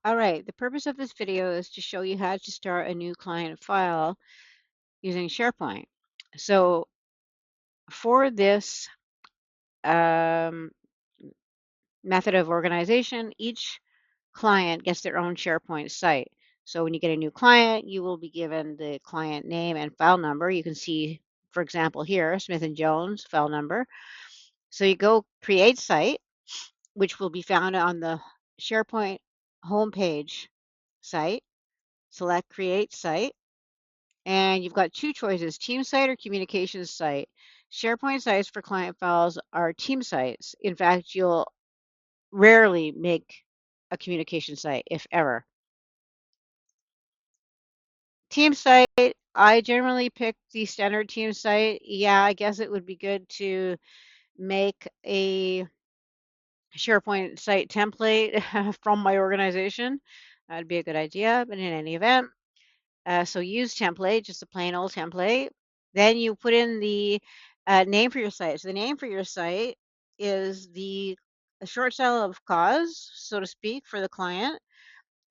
All right, the purpose of this video is to show you how to start a new client file using SharePoint. So for this um, method of organization, each client gets their own SharePoint site. So when you get a new client, you will be given the client name and file number. You can see, for example, here, Smith & Jones file number. So you go create site, which will be found on the SharePoint homepage site. Select create site. And you've got two choices, team site or communications site. SharePoint sites for client files are team sites. In fact, you'll rarely make a communication site, if ever. Team site, I generally pick the standard team site. Yeah, I guess it would be good to make a SharePoint site template from my organization. That'd be a good idea, but in any event, so use template, just a plain old template. Then you put in the name for your site. So the name for your site is the a short style of cause, so to speak, for the client.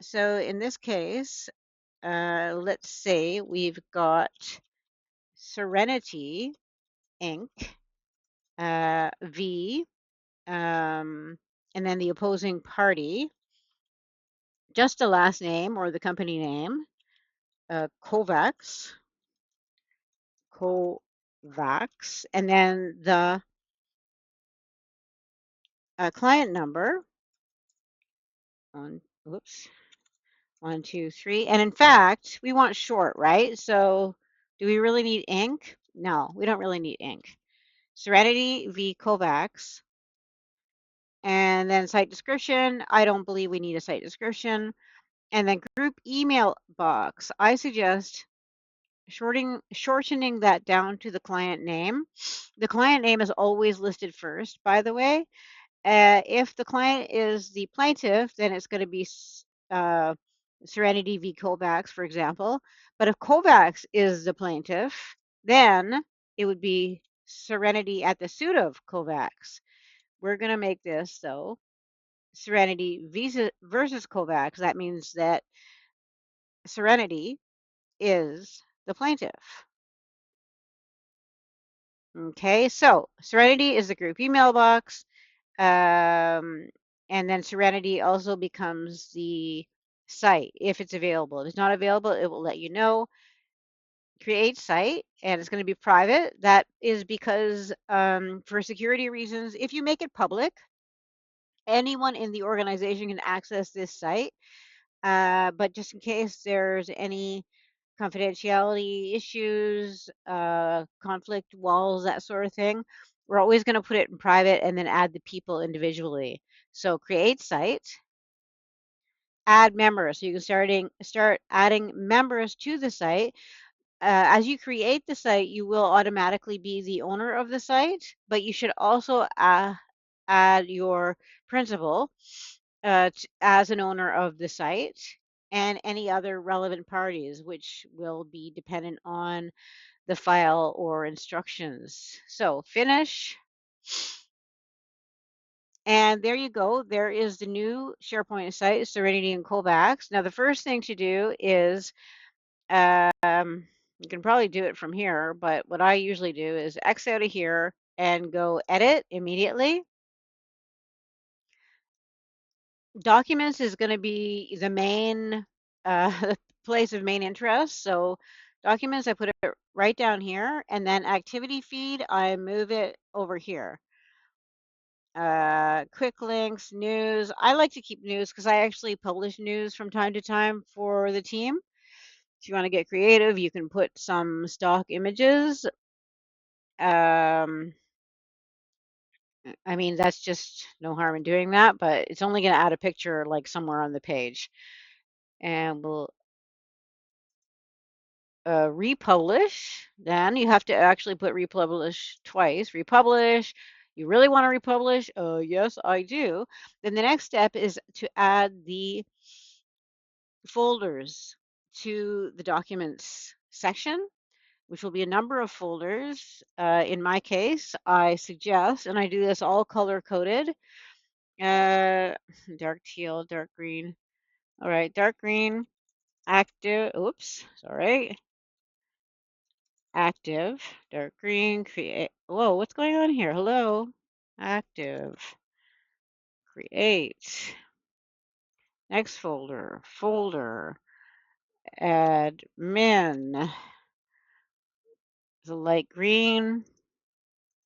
So in this case, let's say we've got Serenity Inc. V, and then the opposing party, just the last name or the company name, Kovacs, and then the client number, whoops, 123. And in fact, we want short, right? So do we really need ink? No, we don't really need ink. Serenity v. Kovacs. And then site description. I don't believe we need a site description. And then group email box. I suggest shortening that down to the client name. The client name is always listed first, by the way. If the client is the plaintiff, then it's going to be Serenity v. Kovacs, for example. But if Kovacs is the plaintiff, then it would be Serenity at the suit of Kovacs. We're going to make this, though, Serenity versus Kovacs. That means that Serenity is the plaintiff. Okay, so Serenity is the group email box. And then Serenity also becomes the site if it's available. If it's not available, it will let you know. Create site, and it's going to be private. That is because for security reasons, if you make it public, anyone in the organization can access this site. But just in case there's any confidentiality issues, conflict walls, that sort of thing, we're always going to put it in private and then add the people individually. So create site, add members. So you can start adding members to the site. As you create the site, you will automatically be the owner of the site, but you should also add your principal as an owner of the site and any other relevant parties, which will be dependent on the file or instructions. So finish. And there you go. There is the new SharePoint site, Serenity and Kovacs. Now, the first thing to do is, you can probably do it from here, but what I usually do is X out of here and go edit immediately. Documents is going to be the main place of main interest. So documents, I put it right down here, and then activity feed, I move it over here. Quick links, news. I like to keep news because I actually publish news from time to time for the team. If you want to get creative, you can put some stock images. I mean, that's just no harm in doing that, but it's only going to add a picture like somewhere on the page. And we'll republish. Then you have to actually put republish twice. Republish. You really want to republish? Yes, I do. Then the next step is to add the folders to the documents section, which will be a number of folders. In my case, I suggest, and I do this all color coded, dark teal, dark green. All right, dark green, active, oops, sorry, active, dark green, create, whoa, what's going on here? Hello, active, create, next folder, folder, admin, the light green,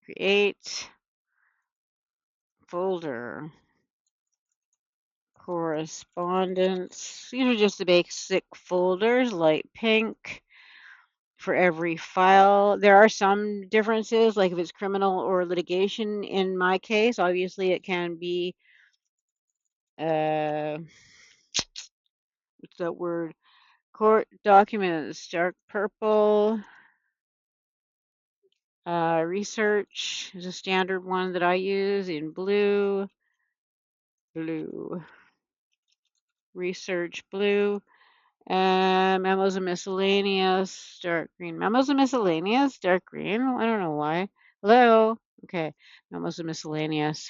create, folder, correspondence. These are just the basic folders, light pink for every file. There are some differences, like if it's criminal or litigation. In my case, obviously it can be, what's that word? Court documents, dark purple. Research is a standard one that I use in blue, blue, research blue. Memos and miscellaneous, dark green. Memos and miscellaneous, dark green. I don't know why. Hello? Okay. Memos and miscellaneous.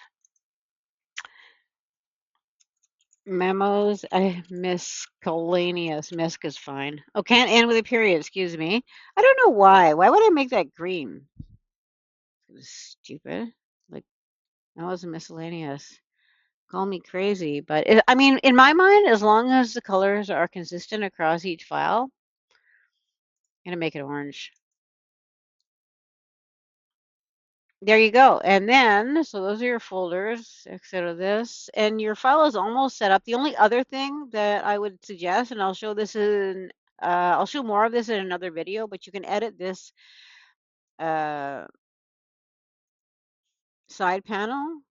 Memos, miscellaneous. Misc is fine. Oh, can't end with a period, excuse me. I don't know why. Why would I make that green? Stupid. Like, memos and miscellaneous. Call me crazy, but I mean, in my mind, as long as the colors are consistent across each file, I'm gonna make it orange. There you go. And then, so those are your folders, etc. This, and your file is almost set up. The only other thing that I would suggest, and I'll show this in, I'll show more of this in another video, but you can edit this uh, side panel.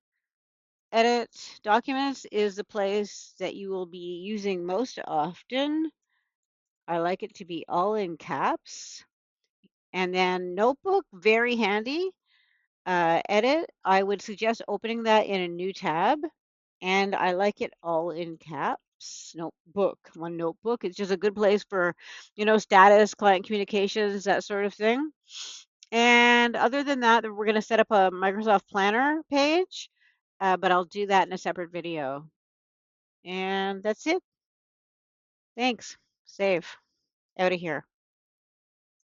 Edit documents is the place that you will be using most often. I like it to be all in caps. And then notebook, very handy. Edit, I would suggest opening that in a new tab. And I like it all in caps. Notebook, one notebook. It's just a good place for, status, client communications, that sort of thing. And other than that, we're going to set up a Microsoft Planner page, but I'll do that in a separate video. And that's it. Thanks. Save. Out of here.